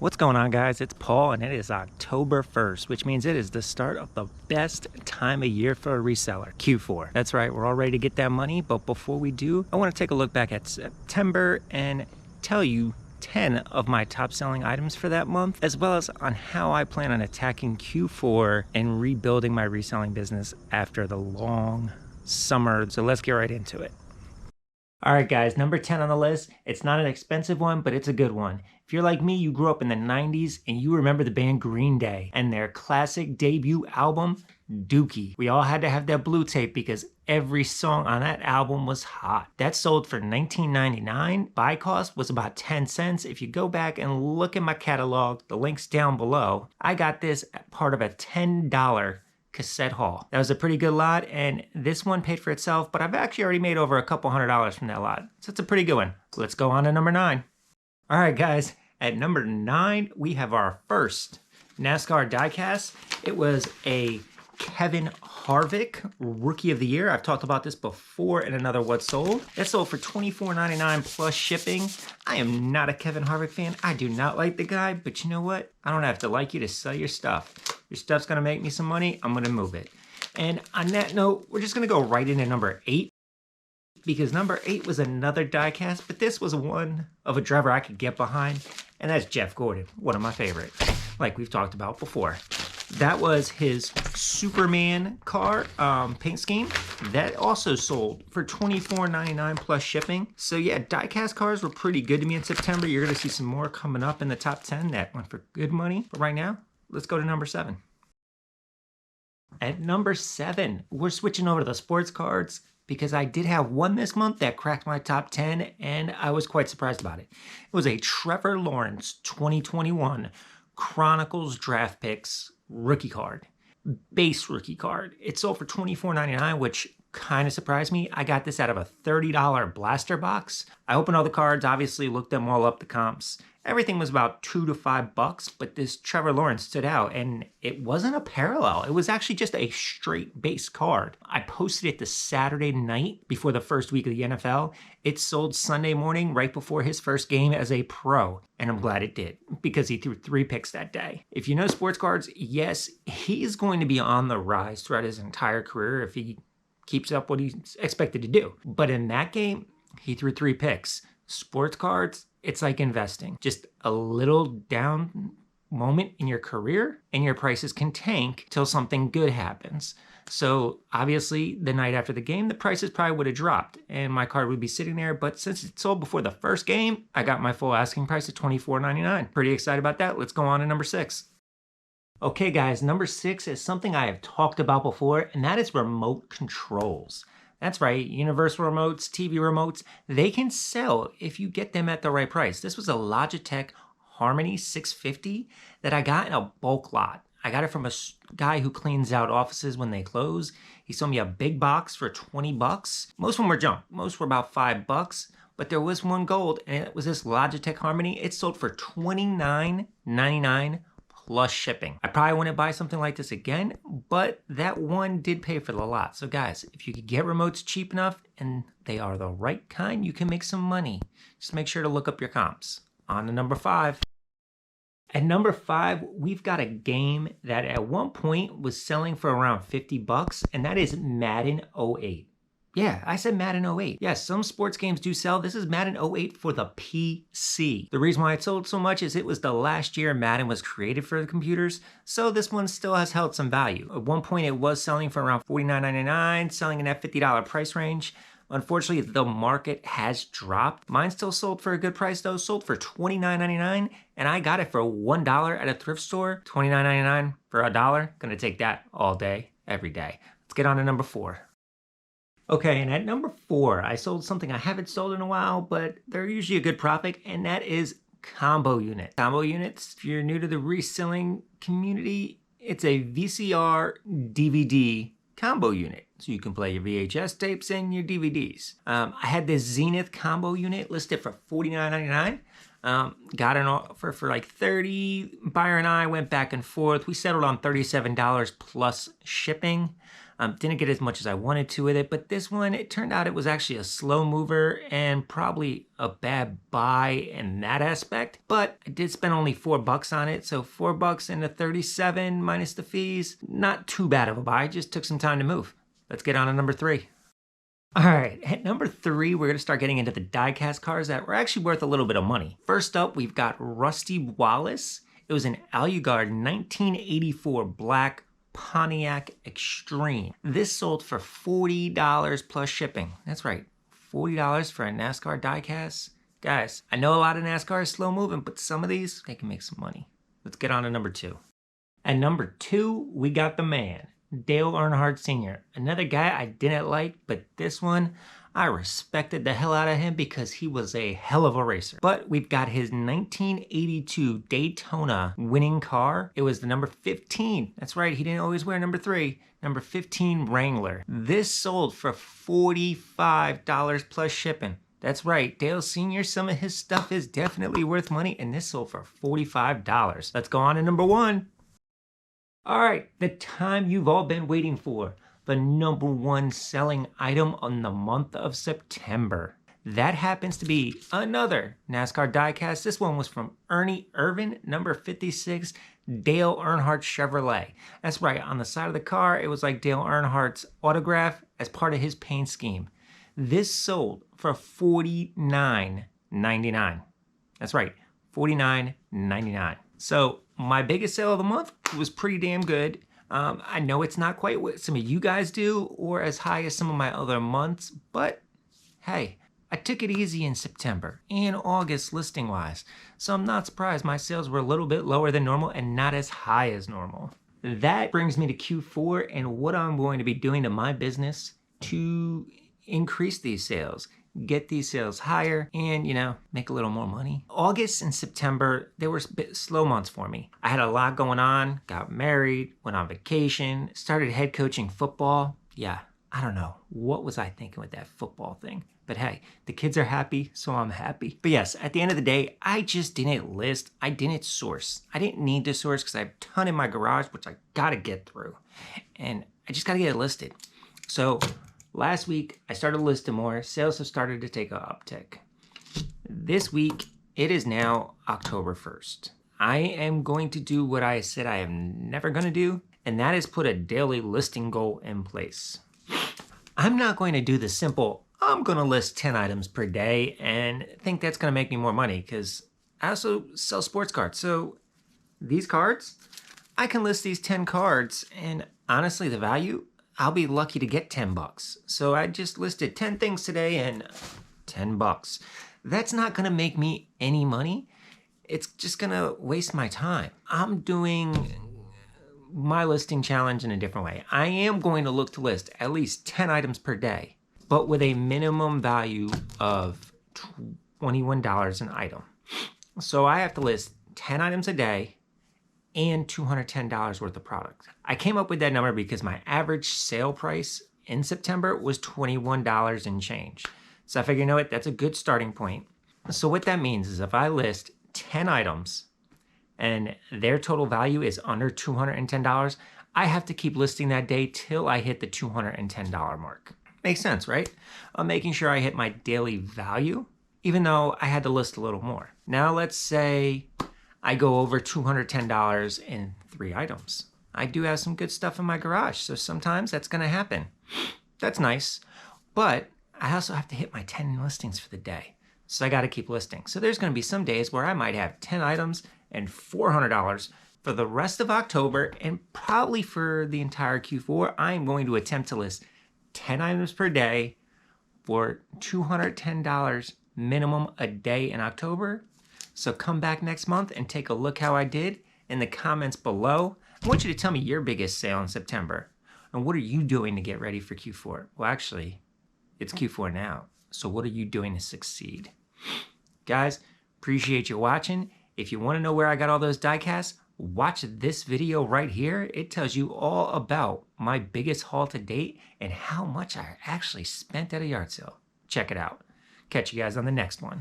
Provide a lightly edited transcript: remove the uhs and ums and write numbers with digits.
What's going on, guys? It's Paul, and it is October 1st, which means it is the start of the best time of year for a reseller, Q4. That's right, we're all ready to get that money, but before we do, I want to take a look back at September and tell you 10 of my top selling items for that month, as well as on how I plan on attacking Q4 and rebuilding my reselling business after the long summer. So let's get right into it. All right, guys, number 10 on the list. It's not an expensive one, but it's a good one. If you're like me, you grew up in the 90s and you remember the band Green Day and their classic debut album, Dookie. We all had to have that blue tape because every song on that album was hot. That sold for $19.99. Buy cost was about 10 cents. If you go back and look at my catalog, the link's down below. I got this at part of a $10 cassette haul. That was a pretty good lot, and this one paid for itself, but I've actually already made over a couple $100s from that lot. So it's a pretty good one. Let's go on to number 9. All right, guys, at number 9, we have our first NASCAR diecast. It was a Kevin Harvick Rookie of the Year. I've talked about this before in another What Sold. That sold for $24.99 plus shipping. I am not a Kevin Harvick fan. I do not like the guy, but you know what? I don't have to like you to sell your stuff. Your stuff's gonna make me some money, I'm gonna move it. And on that note, we're just gonna go right into number 8, because number 8 was another diecast, but this was one of a driver I could get behind, and that's Jeff Gordon, one of my favorites, like we've talked about before. That was his Superman car paint scheme. That also sold for $24.99 plus shipping. So yeah, diecast cars were pretty good to me in September. You're gonna see some more coming up in the top 10 that went for good money. But right now, let's go to number 7. At number 7, we're switching over to the sports cards because I did have one this month that cracked my top 10 and I was quite surprised about it. It was a Trevor Lawrence 2021 Chronicles Draft Picks rookie card, base rookie card. It sold for $24.99, which kind of surprised me. I got this out of a $30 blaster box. I opened all the cards, obviously looked them all up, the comps. Everything was about $2 to $5, but this Trevor Lawrence stood out, and it wasn't a parallel. It was actually just a straight base card. I posted it the Saturday night before the first week of the NFL. It sold Sunday morning right before his first game as a pro, and I'm glad it did because he threw 3 picks that day. If you know sports cards, yes, he's going to be on the rise throughout his entire career if he keeps up what he's expected to do. But in that game, he threw 3 picks. Sports cards, it's like investing. Just a little down moment in your career and your prices can tank till something good happens. So obviously the night after the game, the prices probably would have dropped and my card would be sitting there. But since it sold before the first game, I got my full asking price at $24.99. Pretty excited about that. Let's go on to number 6. Okay, guys, number 6 is something I have talked about before, and that is remote controls. That's right, universal remotes, TV remotes, they can sell if you get them at the right price. This was a Logitech Harmony 650 that I got in a bulk lot. I got it from a guy who cleans out offices when they close. He sold me a big box for 20 bucks. Most of them were junk. Most were about 5 bucks, but there was one gold, and it was this Logitech Harmony. It sold for $29.99 plus shipping. I probably wouldn't buy something like this again, but that one did pay for the lot. So guys, if you could get remotes cheap enough and they are the right kind, you can make some money. Just make sure to look up your comps. On to number 5. At number 5, we've got a game that at one point was selling for around 50 bucks, and that is Madden 08. Yeah, I said Madden 08. Yes, some sports games do sell. This is Madden 08 for the PC. The reason why it sold so much is it was the last year Madden was created for the computers, so this one still has held some value. At one point it was selling for around $49.99, selling in that $50 price range. Unfortunately, the market has dropped. Mine still sold for a good price though, sold for $29.99, and I got it for $1 at a thrift store. $29.99 for $1, gonna take that all day, every day. Let's get on to number 4. Okay, and at number 4, I sold something I haven't sold in a while, but they're usually a good profit, and that is combo unit. Combo units, if you're new to the reselling community, it's a VCR DVD combo unit. So you can play your VHS tapes and your DVDs. I had this Zenith combo unit listed for $49.99. Got an offer for like $30. Buyer and I went back and forth. We settled on $37 plus shipping. Didn't get as much as I wanted to with it, but this one, it turned out it was actually a slow mover and probably a bad buy in that aspect. But I did spend only $4 on it, so $4 into 37 minus the fees, not too bad of a buy. Just took some time to move. Let's get on to number 3. All right, at number 3, we're going to start getting into the die-cast cars that were actually worth a little bit of money. First up, we've got Rusty Wallace. It was an Alucard 1984 black Pontiac Extreme. This sold for $40 plus shipping. That's right, $40 for a NASCAR die-cast. Guys, I know a lot of NASCAR is slow moving, but some of these, they can make some money. Let's get on to number 2. At number 2, we got the man, Dale Earnhardt Sr. Another guy I didn't like, but this one, I respected the hell out of him because he was a hell of a racer. But we've got his 1982 Daytona winning car. It was the number 15. That's right, he didn't always wear number 3. Number 15 Wrangler. This sold for $45 plus shipping. That's right, Dale Sr., some of his stuff is definitely worth money, and this sold for $45. Let's go on to number 1. All right, the time you've all been waiting for. The number 1 selling item on the month of September. That happens to be another NASCAR diecast. This one was from Ernie Irvin, number 56, Dale Earnhardt Chevrolet. That's right, on the side of the car, it was like Dale Earnhardt's autograph as part of his paint scheme. This sold for $49.99. That's right, $49.99. So my biggest sale of the month was pretty damn good. I know it's not quite what some of you guys do or as high as some of my other months, but hey, I took it easy in September and August listing wise. So I'm not surprised my sales were a little bit lower than normal and not as high as normal. That brings me to Q4 and what I'm going to be doing to my business to increase these sales, get these sales higher, and, you know, make a little more money. August and September, they were a bit slow months for me. I had a lot going on, got married, went on vacation, started head coaching football. Yeah, I don't know. What was I thinking with that football thing? But hey, the kids are happy, so I'm happy. But yes, at the end of the day, I just didn't list. I didn't source. I didn't need to source because I have a ton in my garage, which I gotta get through. And I just gotta get it listed. So last week, I started listing more. Sales have started to take an uptick. This week, it is now October 1st. I am going to do what I said I am never going to do, and that is put a daily listing goal in place. I'm not going to do the simple, I'm going to list 10 items per day and think that's going to make me more money because I also sell sports cards. So these cards, I can list these 10 cards and honestly, the value, I'll be lucky to get $10. So I just listed 10 things today and $10. That's not gonna make me any money. It's just gonna waste my time. I'm doing my listing challenge in a different way. I am going to look to list at least 10 items per day, but with a minimum value of $21 an item. So I have to list 10 items a day and $210 worth of product. I came up with that number because my average sale price in September was $21 and change. So I figured, you know what, that's a good starting point. So what that means is if I list 10 items and their total value is under $210, I have to keep listing that day till I hit the $210 mark. Makes sense, right? I'm making sure I hit my daily value, even though I had to list a little more. Now let's say I go over $210 in 3 items. I do have some good stuff in my garage, so sometimes that's gonna happen. That's nice, but I also have to hit my 10 listings for the day. So I gotta keep listing. So there's gonna be some days where I might have 10 items and $400 for the rest of October, and probably for the entire Q4, I'm going to attempt to list 10 items per day for $210 minimum a day in October. So come back next month and take a look how I did in the comments below. I want you to tell me your biggest sale in September and what are you doing to get ready for Q4? Well, actually, it's Q4 now. So what are you doing to succeed? Guys, appreciate you watching. If you want to know where I got all those diecasts, watch this video right here. It tells you all about my biggest haul to date and how much I actually spent at a yard sale. Check it out. Catch you guys on the next one.